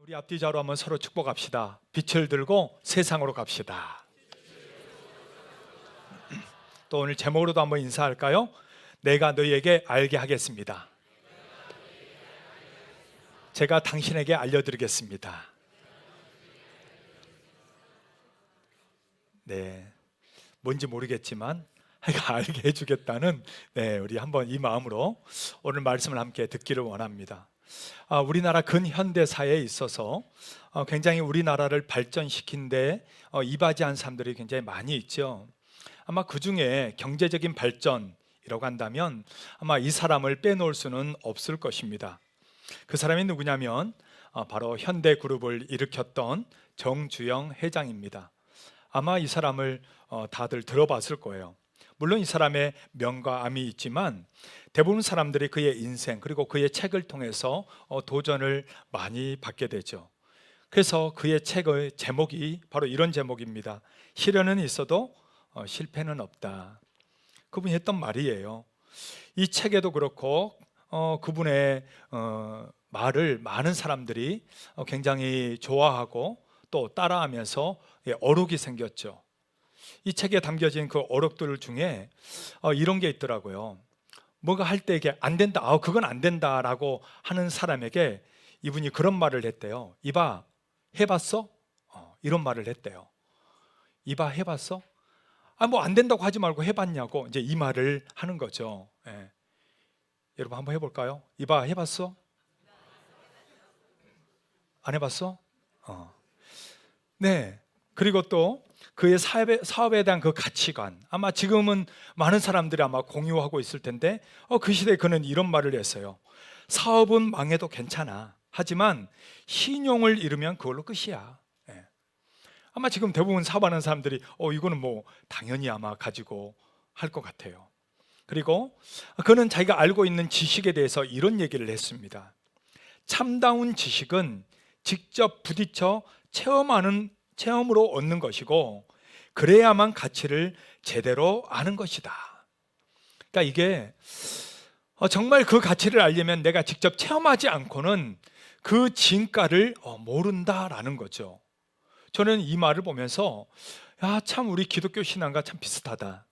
우리 앞뒤좌우로 한번 서로 축복합시다. 빛을 들고 세상으로 갑시다. 또 오늘 제목으로도 한번 인사할까요? 내가 너희에게 알게 하겠습니다. 제가 당신에게 알려드리겠습니다. 네, 뭔지 모르겠지만 내가 알게 해주겠다는 우리 한번 이 마음으로 오늘 말씀을 함께 듣기를 원합니다. 우리나라 근현대사에 있어서 굉장히 우리나라를 발전시킨 데 이바지한 사람들이 굉장히 많이 있죠. 아마 그 중에 경제적인 발전이라고 한다면 아마 이 사람을 빼놓을 수는 없을 것입니다. 그 사람이 누구냐면 바로 현대그룹을 일으켰던 정주영 회장입니다. 아마 이 사람을 다들 들어봤을 거예요. 물론 이 사람의 명과 암이 있지만 대부분 사람들이 그의 인생 그리고 그의 책을 통해서 도전을 많이 받게 되죠. 그래서 그의 책의 제목이 바로 이런 제목입니다. 시련은 있어도 실패는 없다. 그분이 했던 말이에요. 이 책에도 그렇고 그분의 말을 많은 사람들이 굉장히 좋아하고 또 따라하면서 어록이 생겼죠. 이 책에 담겨진 그 어록들 중에 이런 게 있더라고요. 뭐가 할 때 이게 안 된다, 그건 안 된다라고 하는 사람에게 이분이 그런 말을 했대요. 이봐, 해봤어? 이런 말을 했대요. 이봐, 해봤어? 뭐 안 된다고 하지 말고 해봤냐고 이제 이 말을 하는 거죠. 여러분 한번 해볼까요? 이봐, 해봤어? 안 해봤어? 네. 그리고 또 그의 사업에 대한 그 가치관, 아마 지금은 많은 사람들이 아마 공유하고 있을 텐데 그 시대에 그는 이런 말을 했어요. 사업은 망해도 괜찮아. 하지만 신용을 잃으면 그걸로 끝이야. 아마 지금 대부분 사업하는 사람들이 이거는 뭐 당연히 아마 가지고 할 것 같아요. 그리고 그는 자기가 알고 있는 지식에 대해서 이런 얘기를 했습니다. 참다운 지식은 직접 부딪혀 체험으로 얻는 것이고 그래야만 가치를 제대로 아는 것이다. 그러니까 이게 정말 그 가치를 알려면 내가 직접 체험하지 않고는 그 진가를 모른다라는 거죠. 저는 이 말을 보면서 참 우리 기독교 신앙과 참 비슷하다.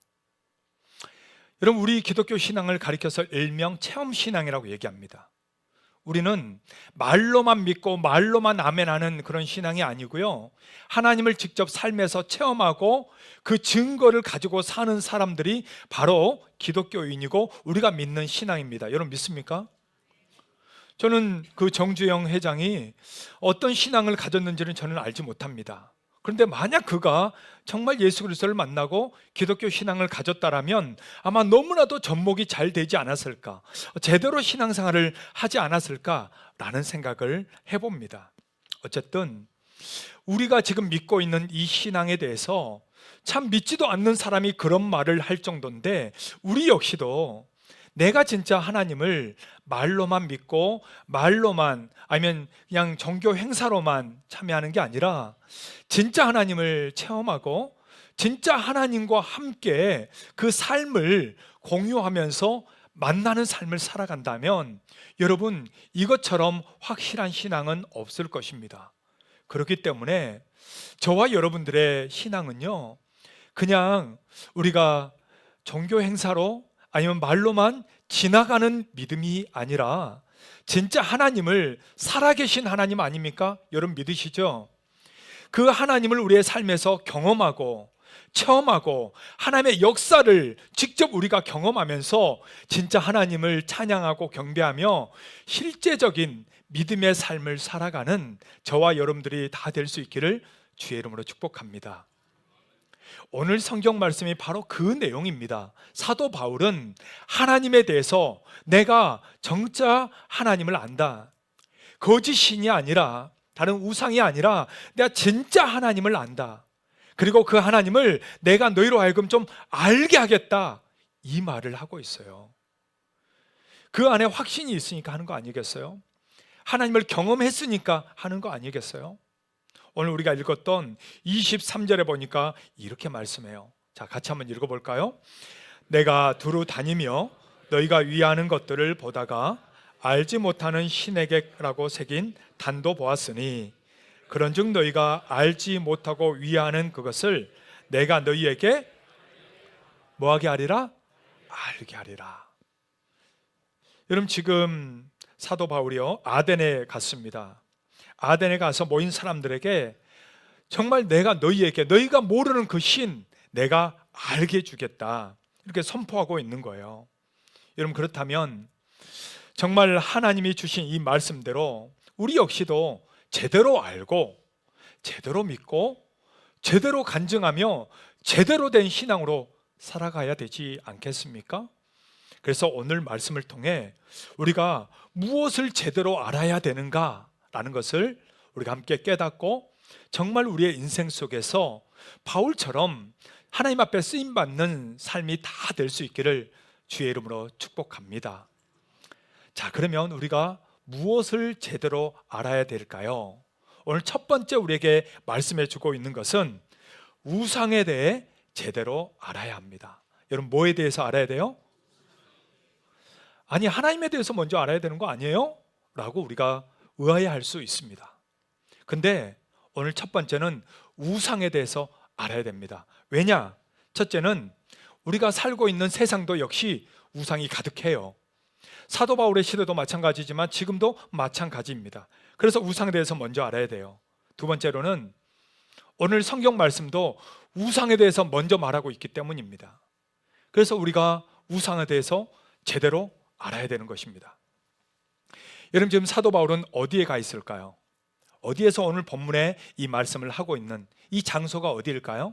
여러분, 우리 기독교 신앙을 가리켜서 일명 체험신앙이라고 얘기합니다. 우리는 말로만 믿고 말로만 아멘하는 그런 신앙이 아니고요, 하나님을 직접 삶에서 체험하고 그 증거를 가지고 사는 사람들이 바로 기독교인이고 우리가 믿는 신앙입니다. 여러분 믿습니까? 저는 그 정주영 회장이 어떤 신앙을 가졌는지는 저는 알지 못합니다. 그런데 만약 그가 정말 예수 그리스도를 만나고 기독교 신앙을 가졌다라면 아마 너무나도 접목이 잘 되지 않았을까, 제대로 신앙생활을 하지 않았을까라는 생각을 해봅니다. 어쨌든 우리가 지금 믿고 있는 이 신앙에 대해서 참 믿지도 않는 사람이 그런 말을 할 정도인데, 우리 역시도 내가 진짜 하나님을 말로만 믿고 말로만 아니면 그냥 종교 행사로만 참여하는 게 아니라 진짜 하나님을 체험하고 진짜 하나님과 함께 그 삶을 공유하면서 만나는 삶을 살아간다면 여러분, 이것처럼 확실한 신앙은 없을 것입니다. 그렇기 때문에 저와 여러분들의 신앙은요, 그냥 우리가 종교 행사로 아니면 말로만 지나가는 믿음이 아니라 진짜 하나님을, 살아계신 하나님 아닙니까? 여러분 믿으시죠? 그 하나님을 우리의 삶에서 경험하고 체험하고 하나님의 역사를 직접 우리가 경험하면서 진짜 하나님을 찬양하고 경배하며 실제적인 믿음의 삶을 살아가는 저와 여러분들이 다 될 수 있기를 주의 이름으로 축복합니다. 오늘 성경 말씀이 바로 그 내용입니다. 사도 바울은 하나님에 대해서 내가 정짜 하나님을 안다, 거짓 신이 아니라 다른 우상이 아니라 내가 진짜 하나님을 안다, 그리고 그 하나님을 내가 너희로 하여금 좀 알게 하겠다, 이 말을 하고 있어요. 그 안에 확신이 있으니까 하는 거 아니겠어요? 하나님을 경험했으니까 하는 거 아니겠어요? 오늘 우리가 읽었던 23절에 보니까 이렇게 말씀해요. 자, 같이 한번 읽어볼까요? 내가 두루 다니며 너희가 위하는 것들을 보다가 알지 못하는 신에게라고 새긴 단도 보았으니 그런즉 너희가 알지 못하고 위하는 그것을 내가 너희에게 뭐하게 하리라? 알게 하리라. 여러분, 지금 사도 바울이요 아덴에 갔습니다. 아덴에 가서 모인 사람들에게 정말 내가 너희에게, 너희가 모르는 그 신 내가 알게 해주겠다, 이렇게 선포하고 있는 거예요. 여러분, 그렇다면 정말 하나님이 주신 이 말씀대로 우리 역시도 제대로 알고 제대로 믿고 제대로 간증하며 제대로 된 신앙으로 살아가야 되지 않겠습니까? 그래서 오늘 말씀을 통해 우리가 무엇을 제대로 알아야 되는가라는 것을 우리가 함께 깨닫고 정말 우리의 인생 속에서 바울처럼 하나님 앞에 쓰임받는 삶이 다 될 수 있기를 주의 이름으로 축복합니다. 자, 그러면 우리가 무엇을 제대로 알아야 될까요? 오늘 첫 번째 우리에게 말씀해 주고 있는 것은 우상에 대해 제대로 알아야 합니다. 여러분, 뭐에 대해서 알아야 돼요? 아니, 하나님에 대해서 먼저 알아야 되는 거 아니에요? 라고 우리가 의아해할 수 있습니다. 근데 오늘 첫 번째는 우상에 대해서 알아야 됩니다. 왜냐? 첫째는 우리가 살고 있는 세상도 역시 우상이 가득해요. 사도 바울의 시대도 마찬가지지만 지금도 마찬가지입니다. 그래서 우상에 대해서 먼저 알아야 돼요. 두 번째로는 오늘 성경 말씀도 우상에 대해서 먼저 말하고 있기 때문입니다. 그래서 우리가 우상에 대해서 제대로 알아야 되는 것입니다. 여러분, 지금 사도 바울은 어디에 가 있을까요? 어디에서 오늘 본문에 이 말씀을 하고 있는 이 장소가 어디일까요?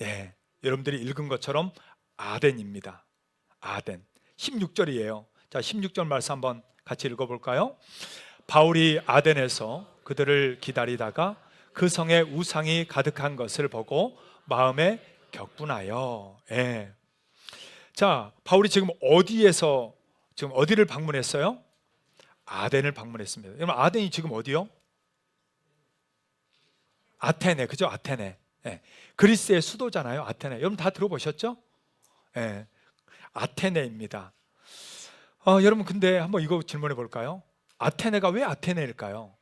예, 여러분들이 읽은 것처럼 아덴입니다. 아덴. 16절이에요. 자, 16절 말씀 한번 같이 읽어볼까요? 바울이 아덴에서 그들을 기다리다가 그 성에 우상이 가득한 것을 보고 마음에 격분하여. 예. 자, 바울이 지금 어디에서, 지금 어디를 방문했어요? 아덴을 방문했습니다. 여러분, 아덴이 지금 어디요? 아테네, 그죠? 아테네. 예. 그리스의 수도잖아요. 아테네. 여러분 다 들어보셨죠? 예. 아테네입니다. 여러분, 근데 한번 이거 질문해 볼까요? 아테네가 왜 아테네일까요?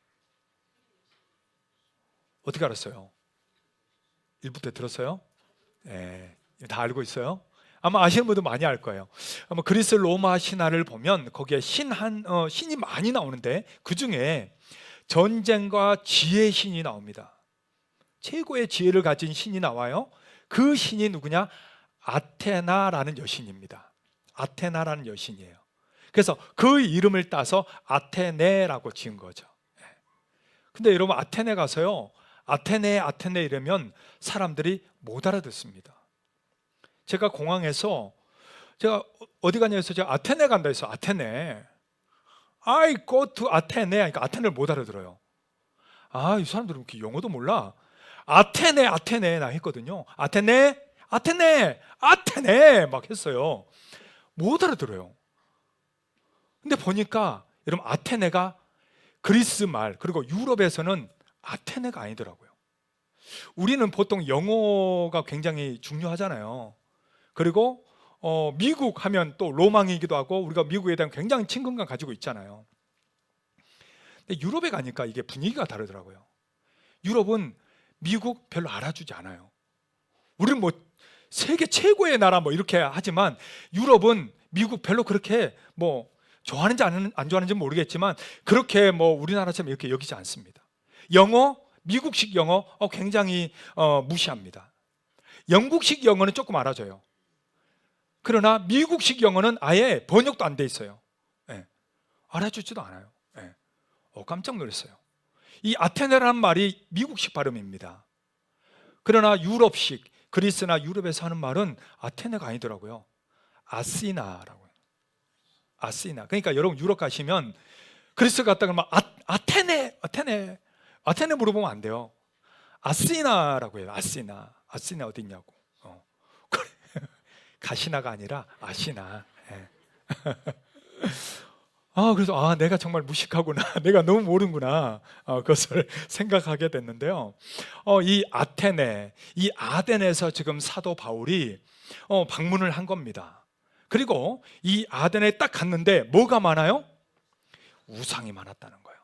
어떻게 알았어요? 1부 때 들었어요? 예. 다 알고 있어요? 아마 아시는 분도 많이 알 거예요. 아마 그리스 로마 신화를 보면 거기에 신이 많이 나오는데 그 중에 전쟁과 지혜의 신이 나옵니다. 최고의 지혜를 가진 신이 나와요. 그 신이 누구냐? 아테나라는 여신입니다. 아테나라는 여신이에요. 그래서 그 이름을 따서 아테네라고 지은 거죠. 근데 여러분, 아테네 가서요 아테네 아테네 이러면 사람들이 못 알아듣습니다. 제가 공항에서 제가 어디 가냐 해서 제가 아테네 간다 해서 아테네, I go to 아테네 하니까 아테네를 못 알아들어요. 이 사람들은 이렇게 영어도 몰라. 아테네 아테네 나 했거든요. 아테네 아테네 아테네 막 했어요. 못 알아들어요. 근데 보니까 여러분, 아테네가 그리스 말, 그리고 유럽에서는 아테네가 아니더라고요. 우리는 보통 영어가 굉장히 중요하잖아요. 그리고 미국 하면 또 로망이기도 하고 우리가 미국에 대한 굉장히 친근감 가지고 있잖아요. 근데 유럽에 가니까 이게 분위기가 다르더라고요. 유럽은 미국 별로 알아주지 않아요. 우리는 뭐 세계 최고의 나라 뭐 이렇게 하지만 유럽은 미국 별로 그렇게 뭐 좋아하는지 안 좋아하는지 모르겠지만 그렇게 뭐 우리나라처럼 이렇게 여기지 않습니다. 영어, 미국식 영어 굉장히 무시합니다. 영국식 영어는 조금 알아줘요. 그러나 미국식 영어는 아예 번역도 안 돼 있어요. 예. 알아주지도 않아요. 예. 깜짝 놀랐어요. 이 아테네라는 말이 미국식 발음입니다. 그러나 유럽식, 그리스나 유럽에서 하는 말은 아테네가 아니더라고요. 아시나라고요. 아시나. 그러니까 여러분 유럽 가시면 그리스 갔다 그러면 아테네 물어보면 안 돼요. 아시나라고 해요. 아시나 어디 있냐고. 가시나가 아니라 아시나. 예. 그래서 내가 정말 무식하구나. 내가 너무 모르는구나. 그것을 생각하게 됐는데요. 이 아테네, 이 아덴에서 지금 사도 바울이 방문을 한 겁니다. 그리고 이 아덴에 딱 갔는데 뭐가 많아요? 우상이 많았다는 거예요.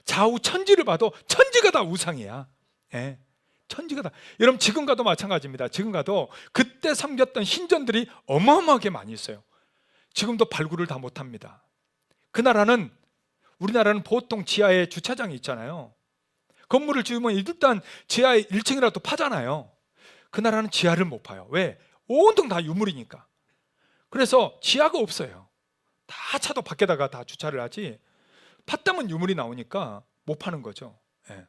좌우 천지를 봐도 천지가 다 우상이야. 예, 천지가 다. 여러분 지금 가도 마찬가지입니다. 지금 가도 그때 섬겼던 신전들이 어마어마하게 많이 있어요. 지금도 발굴을 다 못합니다. 우리나라는 보통 지하에 주차장이 있잖아요. 건물을 지으면 일단 지하에 1층이라도 파잖아요. 그 나라는 지하를 못 파요. 왜? 온통 다 유물이니까. 그래서 지하가 없어요. 다 차도 밖에다가 다 주차를 하지, 팠다면 유물이 나오니까 못 파는 거죠. 예.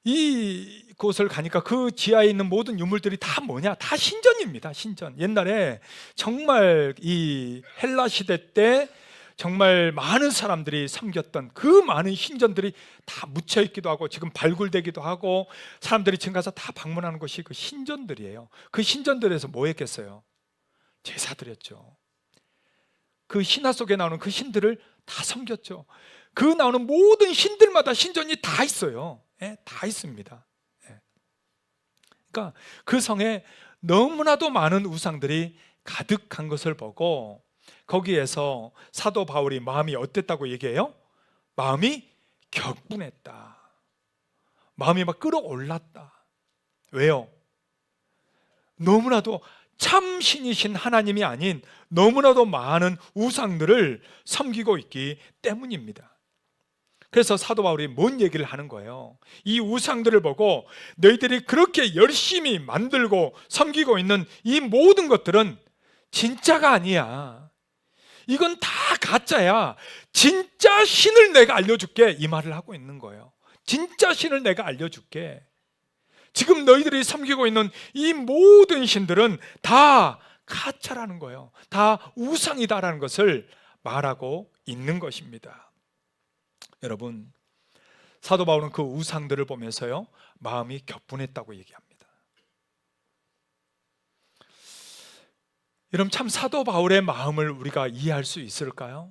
이곳을 가니까 그 지하에 있는 모든 유물들이 다 뭐냐? 다 신전입니다. 신전. 옛날에 정말 이 헬라 시대 때 정말 많은 사람들이 섬겼던 그 많은 신전들이 다 묻혀 있기도 하고 지금 발굴되기도 하고 사람들이 지금 가서 다 방문하는 것이 그 신전들이에요. 그 신전들에서 뭐 했겠어요? 제사 드렸죠. 그 신화 속에 나오는 그 신들을 다 섬겼죠. 그 나오는 모든 신들마다 신전이 다 있어요. 예, 다 있습니다. 예. 그러니까 그 성에 너무나도 많은 우상들이 가득한 것을 보고 거기에서 사도 바울이 마음이 어땠다고 얘기해요? 마음이 격분했다. 마음이 막 끌어올랐다. 왜요? 너무나도 참 신이신 하나님이 아닌 너무나도 많은 우상들을 섬기고 있기 때문입니다. 그래서 사도 바울이 뭔 얘기를 하는 거예요? 이 우상들을 보고 너희들이 그렇게 열심히 만들고 섬기고 있는 이 모든 것들은 진짜가 아니야. 이건 다 가짜야. 진짜 신을 내가 알려줄게. 이 말을 하고 있는 거예요. 진짜 신을 내가 알려줄게. 지금 너희들이 섬기고 있는 이 모든 신들은 다 가짜라는 거예요. 다 우상이다라는 것을 말하고 있는 것입니다. 여러분, 사도 바울은 그 우상들을 보면서요, 마음이 격분했다고 얘기합니다. 여러분, 참 사도 바울의 마음을 우리가 이해할 수 있을까요?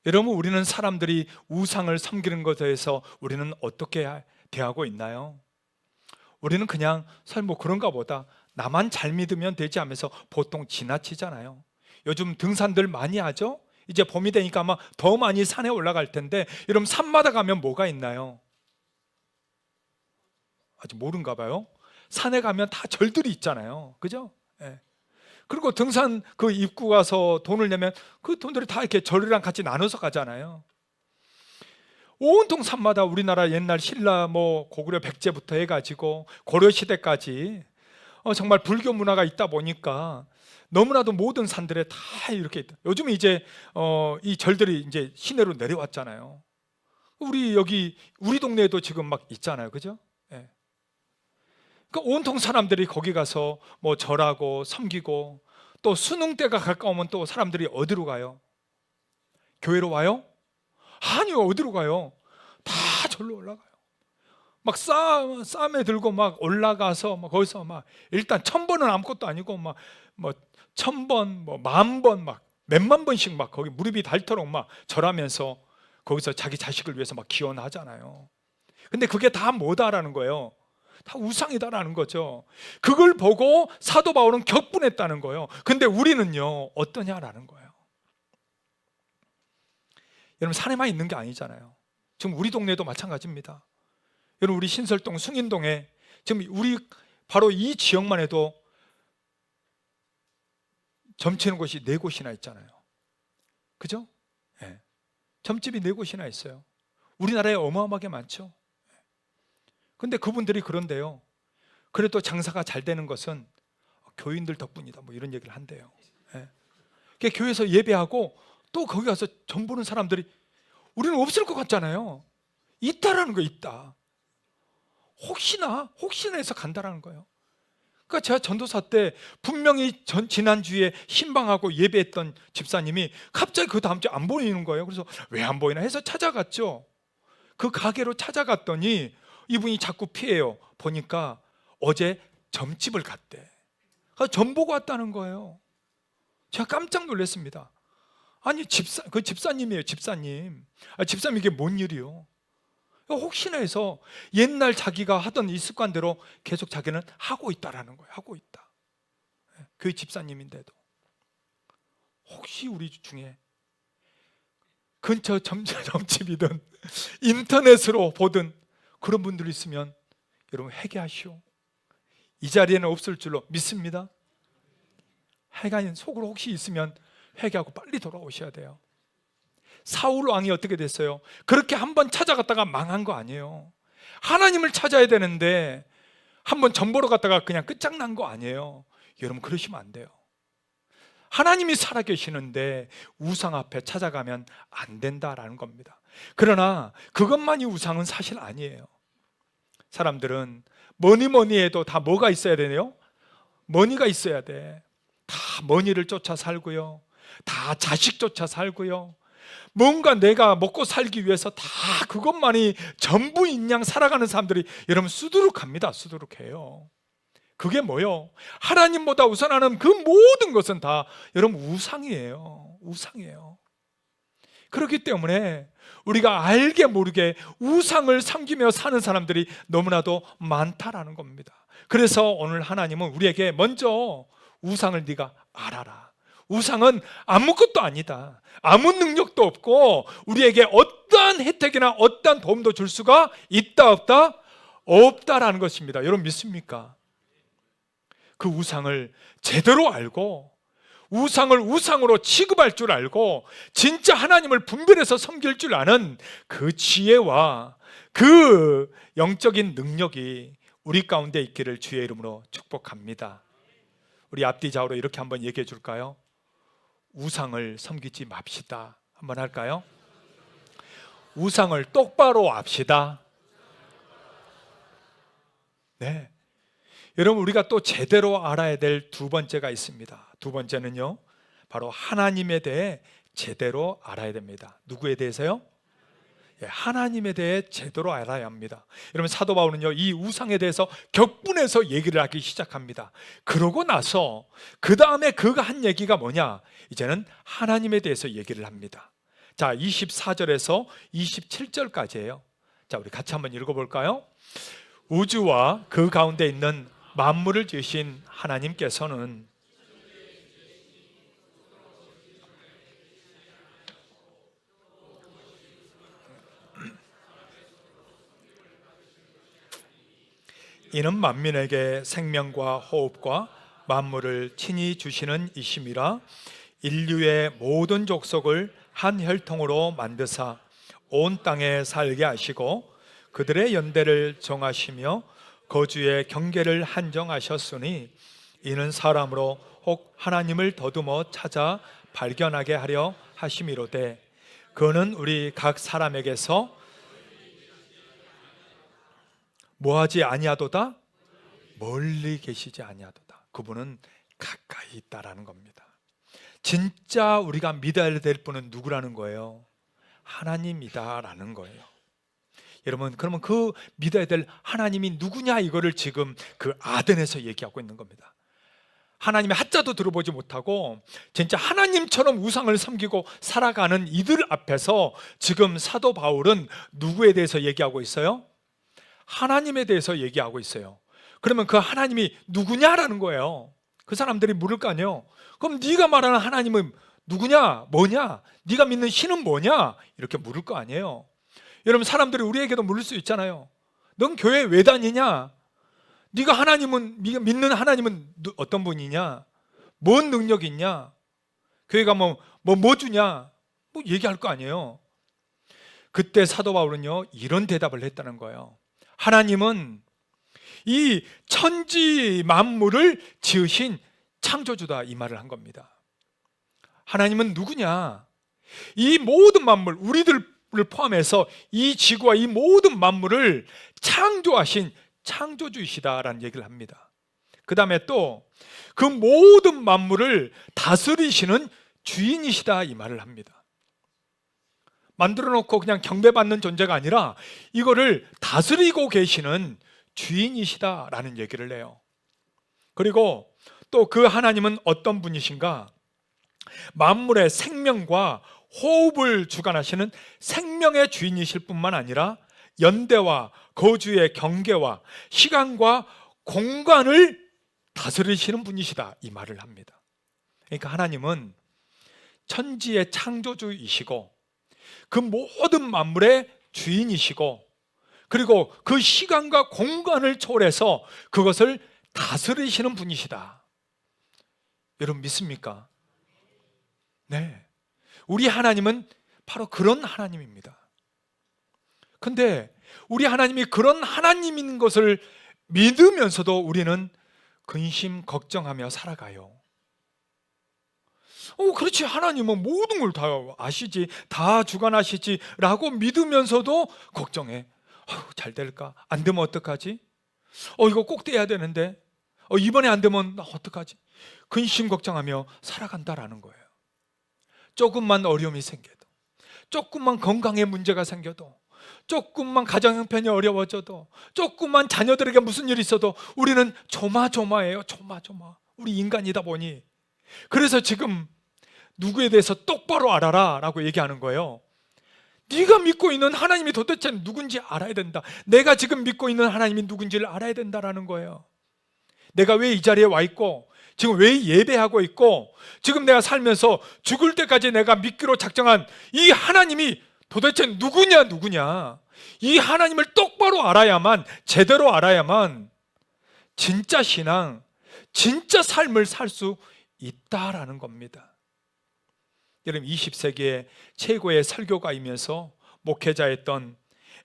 여러분, 우리는 사람들이 우상을 섬기는 것에 대해서 우리는 어떻게 대하고 있나요? 우리는 그냥 뭐 그런가 보다, 나만 잘 믿으면 되지 하면서 보통 지나치잖아요. 요즘 등산들 많이 하죠? 이제 봄이 되니까 아마 더 많이 산에 올라갈 텐데, 여러분 산마다 가면 뭐가 있나요? 아직 모른가 봐요. 산에 가면 다 절들이 있잖아요. 그죠? 예. 그리고 등산 그 입구 가서 돈을 내면 그 돈들이 다 이렇게 절이랑 같이 나눠서 가잖아요. 온통 산마다 우리나라 옛날 신라 뭐 고구려 백제부터 해가지고 고려 시대까지 정말 불교 문화가 있다 보니까 너무나도 모든 산들에 다 이렇게 있다. 요즘 이제 이 절들이 이제 시내로 내려왔잖아요. 우리 동네에도 지금 막 있잖아요, 그죠? 예. 그러니까 온통 사람들이 거기 가서 뭐 절하고 섬기고, 또 수능 때가 가까우면 또 사람들이 어디로 가요? 교회로 와요? 아니요, 어디로 가요? 다 절로 올라가요. 막 쌈에 들고 막 올라가서 막 거기서 막 일단 1000번은 아무것도 아니고 막 뭐 1000번, 뭐 10,000번, 막 몇만 번씩 막 거기 무릎이 닳도록 막 절하면서 거기서 자기 자식을 위해서 막 기원하잖아요. 근데 그게 다 뭐다라는 거예요? 다 우상이다라는 거죠. 그걸 보고 사도 바울은 격분했다는 거예요. 근데 우리는요, 어떠냐라는 거예요. 여러분, 산에만 있는 게 아니잖아요. 지금 우리 동네도 마찬가지입니다. 여러분, 우리 신설동, 승인동에 지금 우리 바로 이 지역만 해도 점치는 곳이 4곳이나 있잖아요. 그죠? 네. 점집이 4곳이나 있어요. 우리나라에 어마어마하게 많죠. 근데 그분들이 그런데요, 그래도 장사가 잘 되는 것은 교인들 덕분이다, 뭐 이런 얘기를 한대요. 네. 교회에서 예배하고 또 거기 가서 전 보는 사람들이 우리는 없을 것 같잖아요. 있다라는 거, 있다. 혹시나 해서 간다라는 거예요. 그러니까 제가 전도사 때 분명히 지난주에 신방하고 예배했던 집사님이 갑자기 그 다음 주에 안 보이는 거예요. 그래서 왜 안 보이나 해서 찾아갔죠. 그 가게로 찾아갔더니 이분이 자꾸 피해요. 보니까 어제 점집을 갔대. 점 보고 왔다는 거예요. 제가 깜짝 놀랐습니다. 아니, 그 집사님이에요, 집사님. 집사님, 이게 뭔 일이요? 혹시나 해서 옛날 자기가 하던 이 습관대로 계속 자기는 하고 있다라는 거예요. 하고 있다. 그 집사님인데도 혹시 우리 중에 근처 점집이든 인터넷으로 보든 그런 분들 있으면 여러분 회개하시오. 이 자리에는 없을 줄로 믿습니다. 하여간 속으로 혹시 있으면 회개하고 빨리 돌아오셔야 돼요. 사울 왕이 어떻게 됐어요? 그렇게 한번 찾아갔다가 망한 거 아니에요. 하나님을 찾아야 되는데 한번 전 보러 갔다가 그냥 끝장난 거 아니에요. 여러분 그러시면 안 돼요. 하나님이 살아계시는데 우상 앞에 찾아가면 안 된다라는 겁니다. 그러나 그것만이 우상은 사실 아니에요. 사람들은 뭐니 해도 다 뭐가 있어야 되네요? 머니가 있어야 돼. 다 머니를 쫓아 살고요, 다 자식 쫓아 살고요, 뭔가 내가 먹고 살기 위해서 다 그것만이 전부인 양 살아가는 사람들이 여러분 수두룩합니다. 수두룩해요. 그게 뭐요? 하나님보다 우선하는 그 모든 것은 다 여러분 우상이에요. 우상이에요. 그렇기 때문에 우리가 알게 모르게 우상을 섬기며 사는 사람들이 너무나도 많다라는 겁니다. 그래서 오늘 하나님은 우리에게 먼저 우상을 네가 알아라. 우상은 아무것도 아니다. 아무 능력도 없고 우리에게 어떠한 혜택이나 어떠한 도움도 줄 수가 있다 없다? 없다라는 것입니다. 여러분 믿습니까? 그 우상을 제대로 알고 우상을 우상으로 취급할 줄 알고 진짜 하나님을 분별해서 섬길 줄 아는 그 지혜와 그 영적인 능력이 우리 가운데 있기를 주의 이름으로 축복합니다. 우리 앞뒤 좌우로 이렇게 한번 얘기해 줄까요? 우상을 섬기지 맙시다. 한번 할까요? 우상을 똑바로 압시다. 네. 여러분 우리가 또 제대로 알아야 될 두 번째가 있습니다. 두 번째는요, 바로 하나님에 대해 제대로 알아야 됩니다. 누구에 대해서요? 하나님에 대해 제대로 알아야 합니다. 여러분 사도 바울은요, 이 우상에 대해서 격분해서 얘기를 하기 시작합니다. 그러고 나서 그 다음에 그가 한 얘기가 뭐냐? 이제는 하나님에 대해서 얘기를 합니다. 자, 24절에서 27절까지예요. 자, 우리 같이 한번 읽어볼까요? 우주와 그 가운데 있는 만물을 지으신 하나님께서는 이는 만민에게 생명과 호흡과 만물을 친히 주시는 이심이라 인류의 모든 족속을 한 혈통으로 만드사 온 땅에 살게 하시고 그들의 연대를 정하시며 거주의 경계를 한정하셨으니 이는 사람으로 혹 하나님을 더듬어 찾아 발견하게 하려 하심이로되 그는 우리 각 사람에게서 뭐하지 아니하도다? 멀리 계시지 아니하도다. 그분은 가까이 있다라는 겁니다. 진짜 우리가 믿어야 될 분은 누구라는 거예요? 하나님이다라는 거예요. 여러분 그러면 그 믿어야 될 하나님이 누구냐, 이거를 지금 그 아덴에서 얘기하고 있는 겁니다. 하나님의 하자도 들어보지 못하고 진짜 하나님처럼 우상을 섬기고 살아가는 이들 앞에서 지금 사도 바울은 누구에 대해서 얘기하고 있어요? 하나님에 대해서 얘기하고 있어요. 그러면 그 하나님이 누구냐라는 거예요. 그 사람들이 물을 거 아니에요. 그럼 네가 말하는 하나님은 누구냐? 뭐냐? 네가 믿는 신은 뭐냐? 이렇게 물을 거 아니에요. 여러분 사람들이 우리에게도 물을 수 있잖아요. 넌 교회 왜 다니냐? 네가 믿는 하나님은 어떤 분이냐? 뭔 능력이 있냐? 교회가 뭐 주냐? 뭐 얘기할 거 아니에요. 그때 사도 바울은요 이런 대답을 했다는 거예요. 하나님은 이 천지 만물을 지으신 창조주다, 이 말을 한 겁니다. 하나님은 누구냐? 이 모든 만물, 우리들을 포함해서 이 지구와 이 모든 만물을 창조하신 창조주이시다라는 얘기를 합니다. 그 다음에 또 그 모든 만물을 다스리시는 주인이시다, 이 말을 합니다. 만들어 놓고 그냥 경배받는 존재가 아니라 이거를 다스리고 계시는 주인이시다라는 얘기를 해요. 그리고 또 그 하나님은 어떤 분이신가? 만물의 생명과 호흡을 주관하시는 생명의 주인이실 뿐만 아니라 연대와 거주의 경계와 시간과 공간을 다스리시는 분이시다, 이 말을 합니다. 그러니까 하나님은 천지의 창조주이시고 그 모든 만물의 주인이시고, 그리고 그 시간과 공간을 초월해서 그것을 다스리시는 분이시다. 여러분 믿습니까? 네. 우리 하나님은 바로 그런 하나님입니다. 근데 우리 하나님이 그런 하나님인 것을 믿으면서도 우리는 근심 걱정하며 살아가요. 그렇지, 하나님은 모든 걸 다 아시지, 다 주관하시지 라고 믿으면서도 걱정해. 잘 될까? 안 되면 어떡하지? 이거 꼭 돼야 되는데, 이번에 안 되면 나 어떡하지? 근심 걱정하며 살아간다라는 거예요. 조금만 어려움이 생겨도, 조금만 건강에 문제가 생겨도, 조금만 가정 형편이 어려워져도, 조금만 자녀들에게 무슨 일이 있어도 우리는 조마조마해요. 조마조마. 우리 인간이다 보니. 그래서 지금 누구에 대해서 똑바로 알아라 라고 얘기하는 거예요. 네가 믿고 있는 하나님이 도대체 누군지 알아야 된다. 내가 지금 믿고 있는 하나님이 누군지를 알아야 된다라는 거예요. 내가 왜 이 자리에 와 있고, 지금 왜 예배하고 있고, 지금 내가 살면서 죽을 때까지 내가 믿기로 작정한 이 하나님이 도대체 누구냐. 이 하나님을 똑바로 알아야만, 제대로 알아야만 진짜 신앙, 진짜 삶을 살 수 있다라는 겁니다. 여러분, 20세기의 최고의 설교가이면서 목회자였던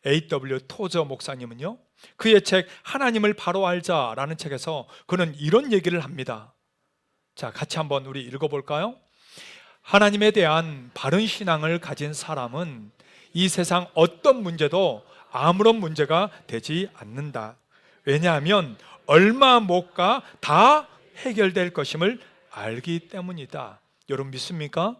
A.W. 토저 목사님은요, 그의 책 하나님을 바로 알자라는 책에서 그는 이런 얘기를 합니다. 자, 같이 한번 우리 읽어볼까요? 하나님에 대한 바른 신앙을 가진 사람은 이 세상 어떤 문제도 아무런 문제가 되지 않는다. 왜냐하면 얼마 못 가 다 해결될 것임을 알기 때문이다. 여러분 믿습니까?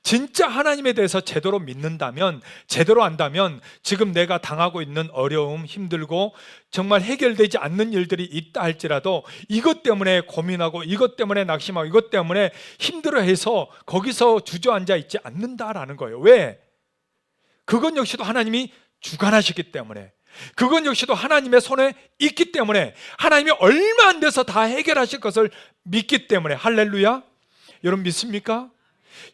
진짜 하나님에 대해서 제대로 믿는다면, 제대로 안다면 지금 내가 당하고 있는 어려움, 힘들고 정말 해결되지 않는 일들이 있다 할지라도 이것 때문에 고민하고, 이것 때문에 낙심하고, 이것 때문에 힘들어해서 거기서 주저앉아 있지 않는다라는 거예요. 왜? 그건 역시도 하나님이 주관하시기 때문에, 그건 역시도 하나님의 손에 있기 때문에, 하나님이 얼마 안 돼서 다 해결하실 것을 믿기 때문에. 할렐루야. 여러분 믿습니까?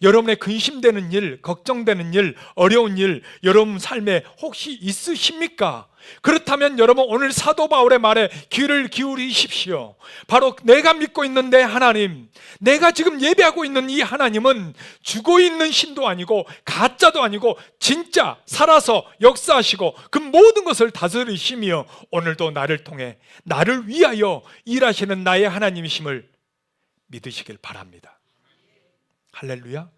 여러분의 근심되는 일, 걱정되는 일, 어려운 일 여러분 삶에 혹시 있으십니까? 그렇다면 여러분 오늘 사도 바울의 말에 귀를 기울이십시오. 바로 내가 믿고 있는 내 하나님, 내가 지금 예배하고 있는 이 하나님은 죽어 있는 신도 아니고 가짜도 아니고 진짜 살아서 역사하시고 그 모든 것을 다스리시며 오늘도 나를 통해 나를 위하여 일하시는 나의 하나님이심을 믿으시길 바랍니다. 할렐루야.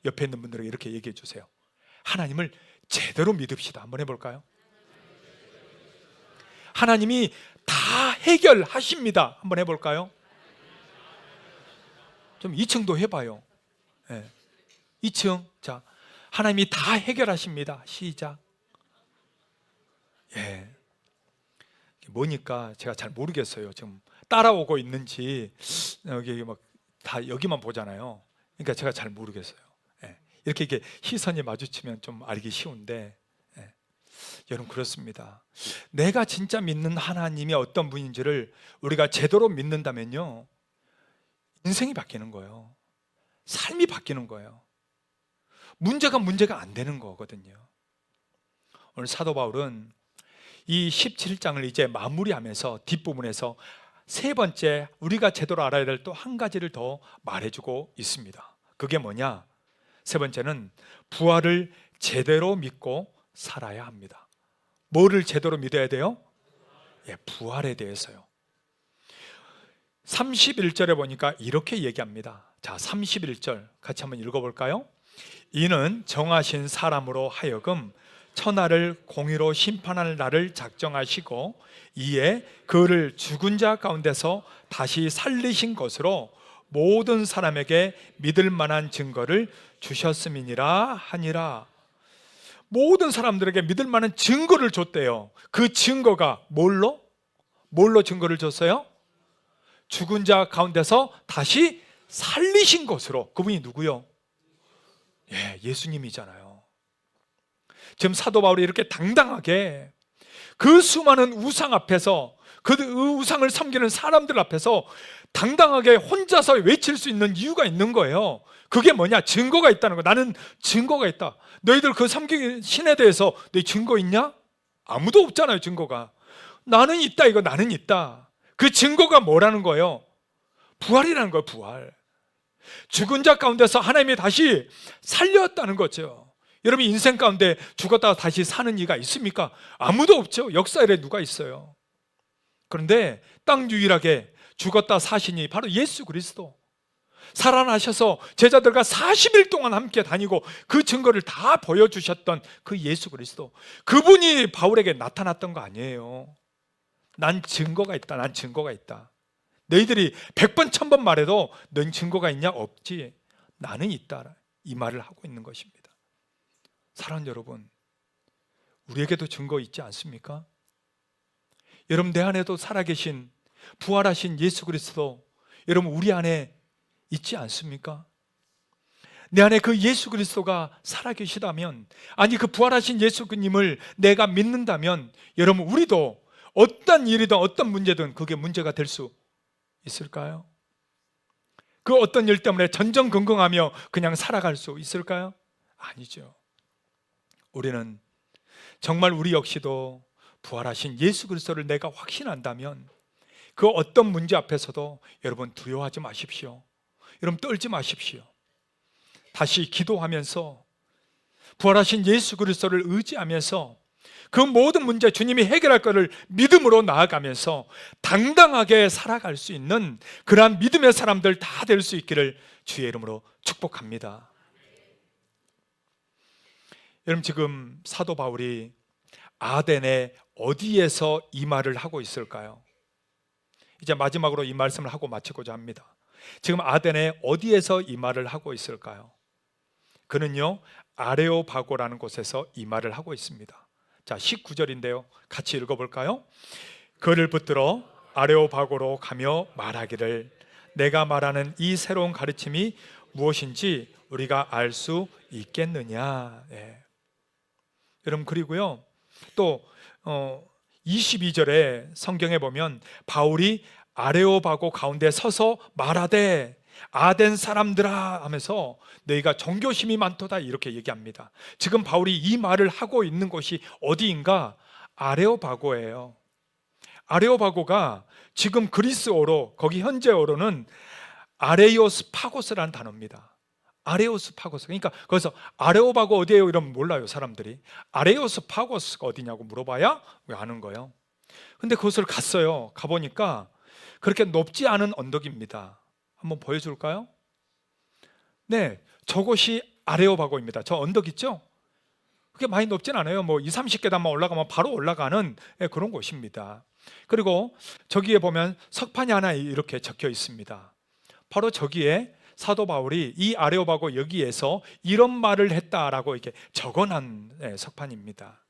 옆에 있는 분들에게 이렇게 얘기해 주세요. 하나님을 제대로 믿읍시다. 한번 해볼까요? 하나님이 다 해결하십니다. 한번 해볼까요? 좀 2층도 해봐요. 네. 2층. 자, 하나님이 다 해결하십니다. 시작. 예. 뭐니까 제가 잘 모르겠어요. 지금 따라오고 있는지 여기 막 다 여기만 보잖아요. 그러니까 제가 잘 모르겠어요. 예. 이렇게 시선이 마주치면 좀 알기 쉬운데, 예. 여러분 그렇습니다. 내가 진짜 믿는 하나님이 어떤 분인지를 우리가 제대로 믿는다면요, 인생이 바뀌는 거예요. 삶이 바뀌는 거예요. 문제가 안 되는 거거든요. 오늘 사도 바울은 이 17장을 이제 마무리하면서 뒷부분에서 세 번째 우리가 제대로 알아야 될 또 한 가지를 더 말해주고 있습니다. 그게 뭐냐? 세 번째는 부활을 제대로 믿고 살아야 합니다. 뭐를 제대로 믿어야 돼요? 예, 부활에 대해서요. 31절에 보니까 이렇게 얘기합니다. 자, 31절 같이 한번 읽어볼까요? 이는 정하신 사람으로 하여금 천하를 공의로 심판할 날을 작정하시고 이에 그를 죽은 자 가운데서 다시 살리신 것으로 모든 사람에게 믿을 만한 증거를 주셨음이니라 하니라. 모든 사람들에게 믿을 만한 증거를 줬대요. 그 증거가 뭘로 증거를 줬어요? 죽은 자 가운데서 다시 살리신 것으로. 그분이 누구요? 예, 예수님이잖아요. 지금 사도 바울이 이렇게 당당하게 그 수많은 우상 앞에서 그 우상을 섬기는 사람들 앞에서 당당하게 혼자서 외칠 수 있는 이유가 있는 거예요. 그게 뭐냐? 증거가 있다는 거. 나는 증거가 있다. 너희들 그 섬기는 신에 대해서 너희 증거 있냐? 아무도 없잖아요, 증거가. 나는 있다, 이거 나는 있다. 그 증거가 뭐라는 거예요? 부활이라는 거예요, 부활. 죽은 자 가운데서 하나님이 다시 살렸다는 거죠. 여러분 인생 가운데 죽었다가 다시 사는 이가 있습니까? 아무도 없죠. 역사 이래 누가 있어요. 그런데 딱 유일하게 죽었다 사시니 바로 예수 그리스도, 살아나셔서 제자들과 40일 동안 함께 다니고 그 증거를 다 보여주셨던 그 예수 그리스도, 그분이 바울에게 나타났던 거 아니에요. 난 증거가 있다, 난 증거가 있다. 너희들이 100번 1000번 말해도 넌 증거가 있냐? 없지. 나는 있다, 이 말을 하고 있는 것입니다. 사랑하는 여러분, 우리에게도 증거 있지 않습니까? 여러분 내 안에도 살아계신 부활하신 예수 그리스도 여러분 우리 안에 있지 않습니까? 내 안에 그 예수 그리스도가 살아계시다면, 아니 그 부활하신 예수님을 내가 믿는다면 여러분 우리도 어떤 일이든 어떤 문제든 그게 문제가 될 수 있을까요? 그 어떤 일 때문에 전전긍긍하며 그냥 살아갈 수 있을까요? 아니죠. 우리는 정말 우리 역시도 부활하신 예수 그리스도를 내가 확신한다면 그 어떤 문제 앞에서도 여러분 두려워하지 마십시오. 여러분 떨지 마십시오. 다시 기도하면서 부활하신 예수 그리스도를 의지하면서 그 모든 문제 주님이 해결할 것을 믿음으로 나아가면서 당당하게 살아갈 수 있는 그러한 믿음의 사람들 다 될 수 있기를 주의 이름으로 축복합니다. 여러분 지금 사도 바울이 아덴에 어디에서 이 말을 하고 있을까요? 이제 마지막으로 이 말씀을 하고 마치고자 합니다. 지금 아덴에 어디에서 이 말을 하고 있을까요? 그는요 아레오바고라는 곳에서 이 말을 하고 있습니다. 자 19절인데요 같이 읽어볼까요? 그를 붙들어 아레오바고로 가며 말하기를 내가 말하는 이 새로운 가르침이 무엇인지 우리가 알 수 있겠느냐. 네. 여러분 그리고요 또 22절에 성경에 보면 바울이 아레오바고 가운데 서서 말하되 아덴 사람들아 하면서 너희가 종교심이 많도다 이렇게 얘기합니다. 지금 바울이 이 말을 하고 있는 곳이 어디인가? 아레오바고예요. 아레오바고가 지금 그리스어로, 거기 현재어로는 아레오스파고스라는 단어입니다. 아레오스파고스. 그러니까 거기서 아레오바고 어디예요? 이러면 몰라요 사람들이. 아레오스파고스가 어디냐고 물어봐야 왜 아는 거예요. 근데 그곳을 갔어요. 가보니까 그렇게 높지 않은 언덕입니다. 한번 보여줄까요? 네, 저곳이 아레오바고입니다. 저 언덕 있죠? 그게 많이 높진 않아요. 뭐 20, 30계단만 올라가면 바로 올라가는 그런 곳입니다. 그리고 저기에 보면 석판이 하나 이렇게 적혀 있습니다. 바로 저기에 사도 바울이 이 아레오바고 여기에서 이런 말을 했다라고 이렇게 적어놓은 석판입니다.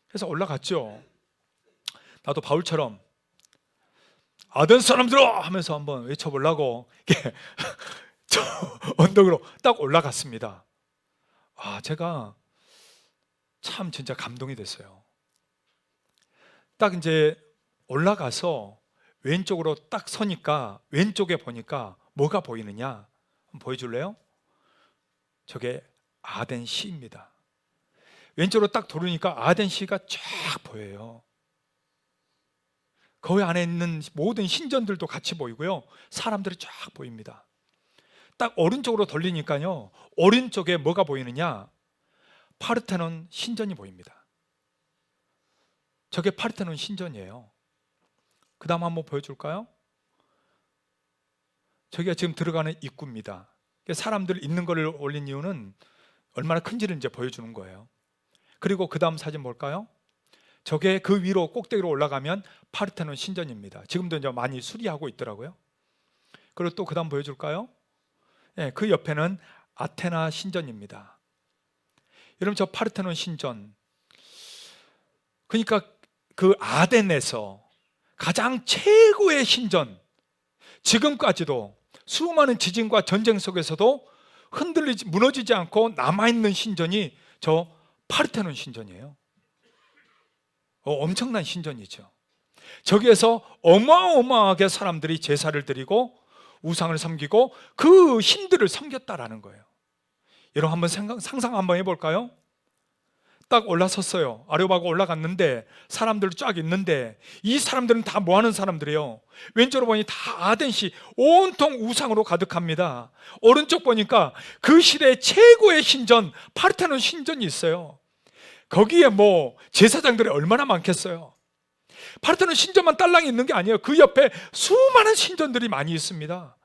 그래서 올라갔죠. 나도 바울처럼 아덴 사람들아 하면서 한번 외쳐보려고 저 언덕으로 딱 올라갔습니다. 제가 참 진짜 감동이 됐어요. 딱 이제 올라가서 왼쪽으로 딱 서니까 왼쪽에 보니까 뭐가 보이느냐? 한번 보여줄래요? 저게 아덴시입니다. 왼쪽으로 딱 돌으니까 아덴시가 쫙 보여요. 거기 안에 있는 모든 신전들도 같이 보이고요. 사람들이 쫙 보입니다. 딱 오른쪽으로 돌리니까요. 오른쪽에 뭐가 보이느냐? 파르테논 신전이 보입니다. 저게 파르테논 신전이에요. 그 다음 한번 보여줄까요? 저기가 지금 들어가는 입구입니다. 사람들 있는 거를 올린 이유는 얼마나 큰지를 이제 보여주는 거예요. 그리고 그 다음 사진 볼까요? 저게 그 위로 꼭대기로 올라가면 파르테논 신전입니다. 지금도 이제 많이 수리하고 있더라고요. 그리고 또 그 다음 보여줄까요? 네, 그 옆에는 아테나 신전입니다. 여러분 저 파르테논 신전, 그러니까 그 아덴에서 가장 최고의 신전, 지금까지도 수많은 지진과 전쟁 속에서도 흔들리지 무너지지 않고 남아있는 신전이 저 파르테논 신전이에요. 엄청난 신전이죠. 저기에서 어마어마하게 사람들이 제사를 드리고 우상을 섬기고 그 신들을 섬겼다라는 거예요. 여러분 한번 상상 한번 해볼까요? 딱 올라섰어요. 아레오바가 올라갔는데 사람들 쫙 있는데 이 사람들은 다 뭐 하는 사람들이에요? 왼쪽으로 보니 다 아덴시 온통 우상으로 가득합니다. 오른쪽 보니까 그 시대의 최고의 신전 파르테논 신전이 있어요. 거기에 뭐 제사장들이 얼마나 많겠어요. 파르테논 신전만 딸랑이 있는 게 아니에요. 그 옆에 수많은 신전들이 많이 있습니다.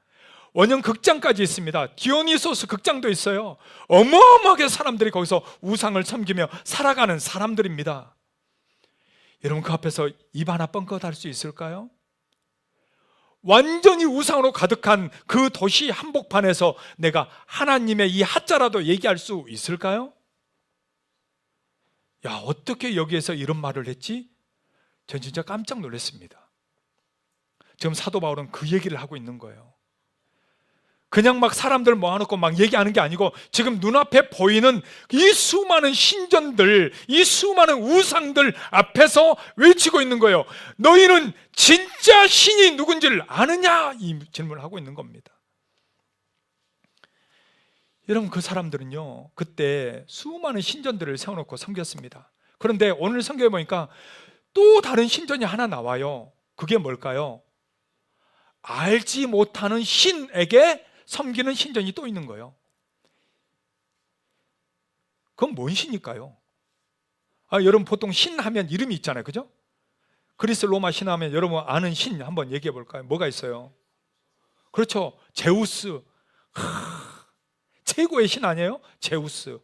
원형 극장까지 있습니다. 디오니소스 극장도 있어요. 어마어마하게 사람들이 거기서 우상을 섬기며 살아가는 사람들입니다. 여러분 그 앞에서 입 하나 뻥끗 할 수 있을까요? 완전히 우상으로 가득한 그 도시 한복판에서 내가 하나님의 이 하자라도 얘기할 수 있을까요? 야, 어떻게 여기에서 이런 말을 했지? 전 진짜 깜짝 놀랐습니다. 지금 사도 바울은 그 얘기를 하고 있는 거예요. 그냥 막 사람들 모아놓고 막 얘기하는 게 아니고 지금 눈앞에 보이는 이 수많은 신전들, 이 수많은 우상들 앞에서 외치고 있는 거예요. 너희는 진짜 신이 누군지를 아느냐? 이 질문을 하고 있는 겁니다. 여러분 그 사람들은요 그때 수많은 신전들을 세워놓고 섬겼습니다. 그런데 오늘 성경에 보니까 또 다른 신전이 하나 나와요. 그게 뭘까요? 알지 못하는 신에게 섬기는 신전이 또 있는 거예요. 그건 뭔 신일까요? 여러분 보통 신 하면 이름이 있잖아요, 그죠? 그리스 로마 신 하면 여러분 아는 신 한번 얘기해 볼까요? 뭐가 있어요? 그렇죠, 제우스. 최고의 신 아니에요? 제우스,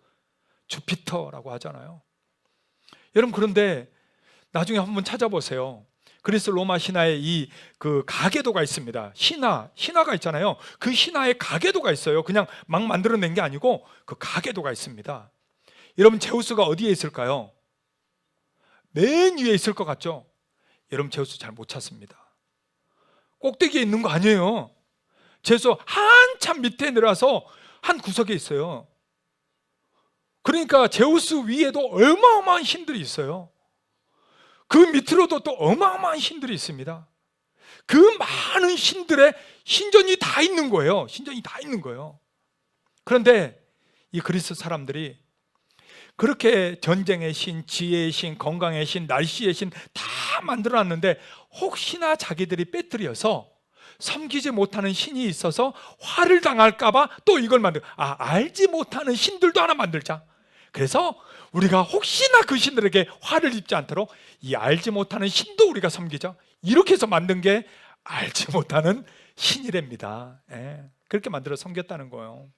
주피터라고 하잖아요. 여러분 그런데 나중에 한번 찾아보세요. 그리스 로마 신화에 그 가계도가 있습니다. 신화가 있잖아요. 그 신화에 가계도가 있어요. 그냥 막 만들어낸 게 아니고 그 가계도가 있습니다. 여러분 제우스가 어디에 있을까요? 맨 위에 있을 것 같죠? 여러분 제우스 잘 못 찾습니다. 꼭대기에 있는 거 아니에요. 제우스 한참 밑에 내려와서 한 구석에 있어요. 그러니까 제우스 위에도 어마어마한 신들이 있어요. 그 밑으로도 또 어마어마한 신들이 있습니다. 그 많은 신들의 신전이 다 있는 거예요. 신전이 다 있는 거예요. 그런데 이 그리스 사람들이 그렇게 전쟁의 신, 지혜의 신, 건강의 신, 날씨의 신 다 만들어놨는데 혹시나 자기들이 빼뜨려서 섬기지 못하는 신이 있어서 화를 당할까봐 또 이걸 알지 못하는 신들도 하나 만들자. 그래서 우리가 혹시나 그 신들에게 화를 입지 않도록 이 알지 못하는 신도 우리가 섬기자. 이렇게 해서 만든 게 알지 못하는 신이랍니다. 그렇게 만들어 섬겼다는 거예요.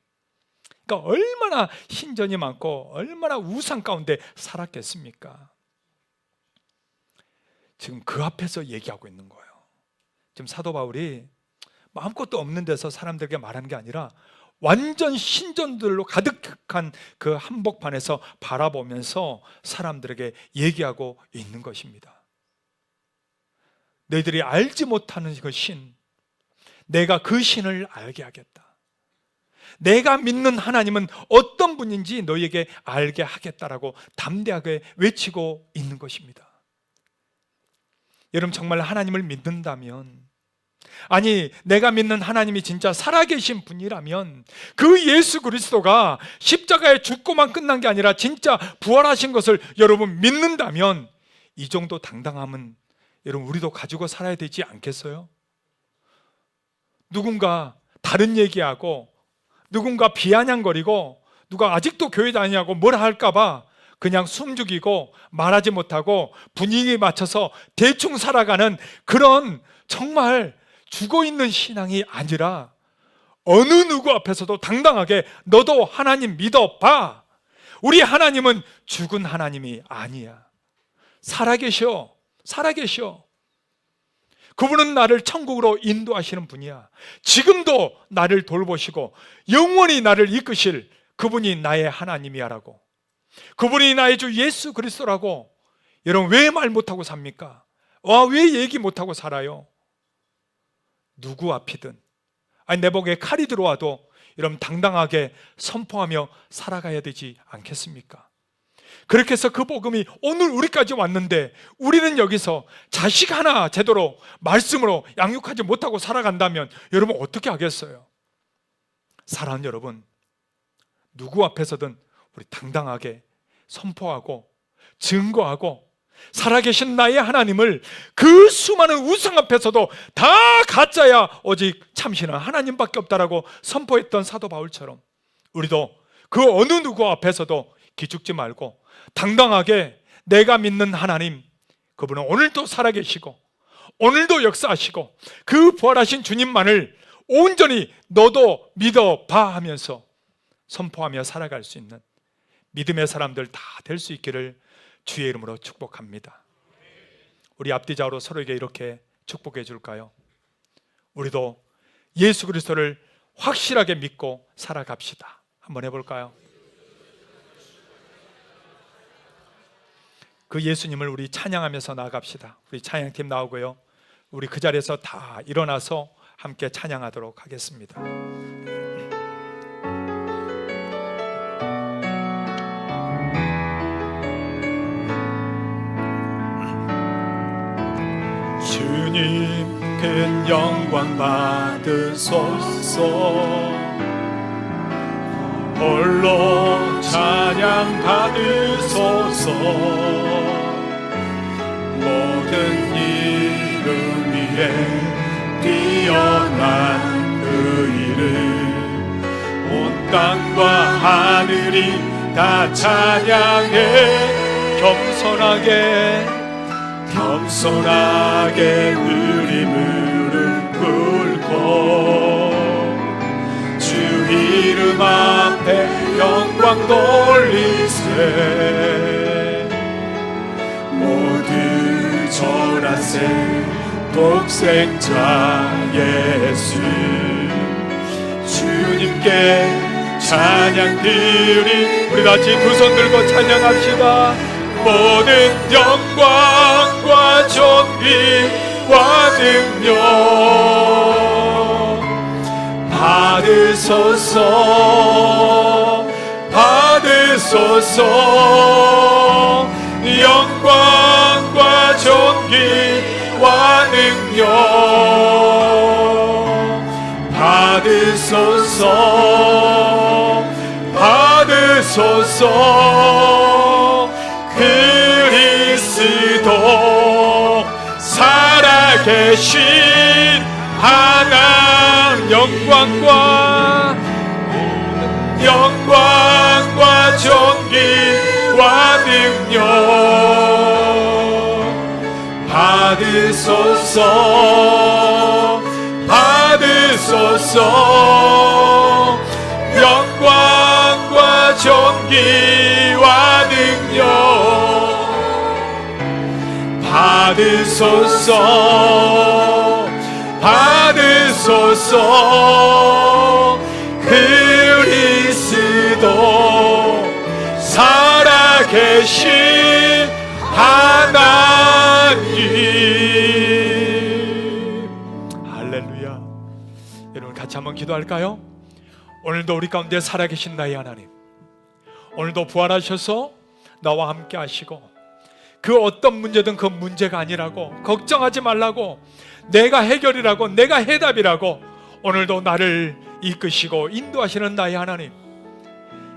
그러니까 얼마나 신전이 많고 얼마나 우상 가운데 살았겠습니까? 지금 그 앞에서 얘기하고 있는 거예요. 지금 사도 바울이 아무것도 없는 데서 사람들에게 말하는 게 아니라 완전 신전들로 가득한 그 한복판에서 바라보면서 사람들에게 얘기하고 있는 것입니다. 너희들이 알지 못하는 그 신, 내가 그 신을 알게 하겠다. 내가 믿는 하나님은 어떤 분인지 너희에게 알게 하겠다라고 담대하게 외치고 있는 것입니다. 여러분 정말 하나님을 믿는다면, 아니 내가 믿는 하나님이 진짜 살아계신 분이라면 그 예수 그리스도가 십자가에 죽고만 끝난 게 아니라 진짜 부활하신 것을 여러분 믿는다면 이 정도 당당함은 여러분 우리도 가지고 살아야 되지 않겠어요? 누군가 다른 얘기하고 누군가 비아냥거리고 누가 아직도 교회 다니냐고 뭐라 할까봐 그냥 숨죽이고 말하지 못하고 분위기에 맞춰서 대충 살아가는 그런 정말 죽어있는 신앙이 아니라 어느 누구 앞에서도 당당하게 너도 하나님 믿어봐. 우리 하나님은 죽은 하나님이 아니야. 살아계셔. 그분은 나를 천국으로 인도하시는 분이야. 지금도 나를 돌보시고 영원히 나를 이끄실 그분이 나의 하나님이야라고. 그분이 나의 주 예수 그리스도라고. 여러분 왜 말 못하고 삽니까? 왜 얘기 못하고 살아요? 누구 앞이든 내 목에 칼이 들어와도 여러분 당당하게 선포하며 살아가야 되지 않겠습니까? 그렇게 해서 그 복음이 오늘 우리까지 왔는데 우리는 여기서 자식 하나 제대로 말씀으로 양육하지 못하고 살아간다면 여러분 어떻게 하겠어요? 사랑하는 여러분, 누구 앞에서든 우리 당당하게 선포하고 증거하고 살아계신 나의 하나님을 그 수많은 우상 앞에서도 다 가짜야 오직 참신한 하나님밖에 없다라고 선포했던 사도 바울처럼 우리도 그 어느 누구 앞에서도 기죽지 말고 당당하게 내가 믿는 하나님, 그분은 오늘도 살아계시고 오늘도 역사하시고 그 부활하신 주님만을 온전히 너도 믿어봐 하면서 선포하며 살아갈 수 있는 믿음의 사람들 다 될 수 있기를 주의 이름으로 축복합니다. 우리 앞뒤좌우로 서로에게 이렇게 축복해 줄까요? 우리도 예수 그리스도를 확실하게 믿고 살아갑시다. 한번 해볼까요? 그 예수님을 우리 찬양하면서 나아갑시다. 우리 찬양팀 나오고요, 우리 그 자리에서 다 일어나서 함께 찬양하도록 하겠습니다. 주님 큰 영광 받으소서. 홀로 찬양 받으소서. 모든 이름 위에 뛰어난 그 이름, 온 땅과 하늘이 다 찬양해. 겸손하게 우리 무릎 꿇고 주 이름 앞에 영광 돌리세. 모두 절하세. 독생자 예수 주님께 찬양 드리. 우리 같이 두 손 들고 찬양합시다. 모든 영광과 존귀와 능력 받으소서. 영광과 존귀와 능력 받으소서. 그리스도 살아계신 하나님, 영광과 존귀와 능력 받으소서. 영광과 존귀와 능력 받으소서. 그리스도 살아계신 하나님. 할렐루야. 여러분 같이 한번 기도할까요? 오늘도 우리 가운데 살아계신 나의 하나님, 오늘도 부활하셔서 나와 함께 하시고 그 어떤 문제든 그 문제가 아니라고, 걱정하지 말라고, 내가 해결이라고, 내가 해답이라고 오늘도 나를 이끄시고 인도하시는 나의 하나님,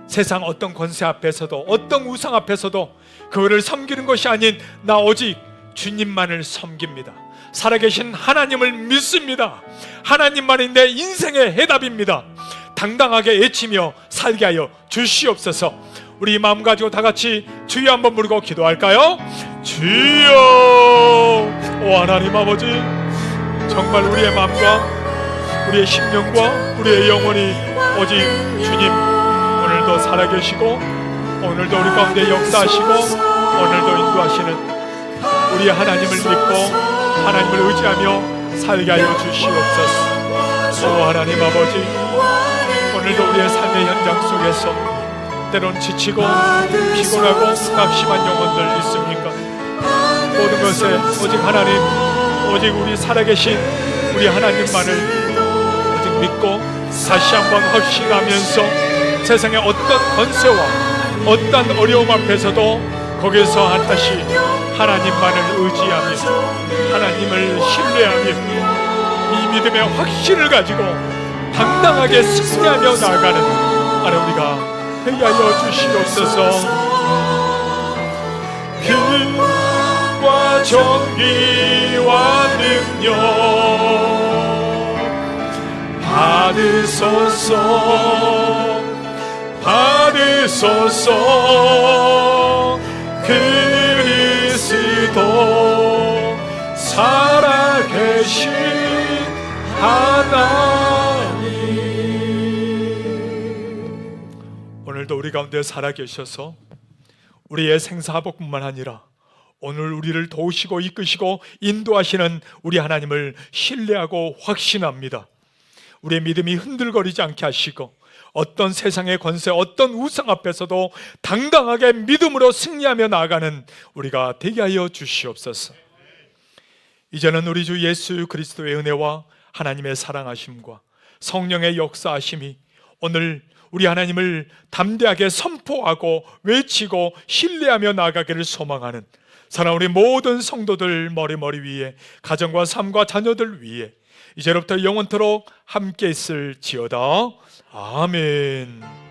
세상 어떤 권세 앞에서도 어떤 우상 앞에서도 그거를 섬기는 것이 아닌 나 오직 주님만을 섬깁니다. 살아계신 하나님을 믿습니다. 하나님만이 내 인생의 해답입니다. 당당하게 외치며 살게 하여 주시옵소서. 우리 마음 가지고 다 같이 주여 한번 부르고 기도할까요? 주여. 오 하나님 아버지, 정말 우리의 마음과 우리의 심령과 우리의 영혼이 오직 주님 오늘도 살아계시고 오늘도 우리 가운데 역사하시고 오늘도 인도하시는 우리 하나님을 믿고 하나님을 의지하며 살게 하여 주시옵소서. 오 하나님 아버지, 오늘도 우리의 삶의 현장 속에서 때론 지치고 피곤하고 낙심한 영혼들 있습니까? 모든 것에 오직 하나님, 오직 우리 살아계신 우리 하나님만을 오직 믿고 다시 한번 확신하면서 세상의 어떤 권세와 어떤 어려움 앞에서도 거기서 다시 하나님만을 의지하며 하나님을 신뢰하며 이 믿음의 확신을 가지고 당당하게 승리하며 나아가는 하나님 우리가 되게 하여 주시옵소서. 힘과 정의와 능력 받으소서 받으소서. 그리스도 살아계신 하나님, 오늘도 우리 가운데 살아계셔서 우리의 생사복뿐만 아니라 오늘 우리를 도우시고 이끄시고 인도하시는 우리 하나님을 신뢰하고 확신합니다. 우리의 믿음이 흔들거리지 않게 하시고 어떤 세상의 권세, 어떤 우상 앞에서도 당당하게 믿음으로 승리하며 나아가는 우리가 되게 하여 주시옵소서. 이제는 우리 주 예수 그리스도의 은혜와 하나님의 사랑하심과 성령의 역사하심이 오늘 우리 하나님을 담대하게 선포하고 외치고 신뢰하며 나아가기를 소망하는 사랑하는 우리 모든 성도들 머리 위에 가정과 삶과 자녀들 위에 이제로부터 영원토록 함께 있을지어다. 아멘.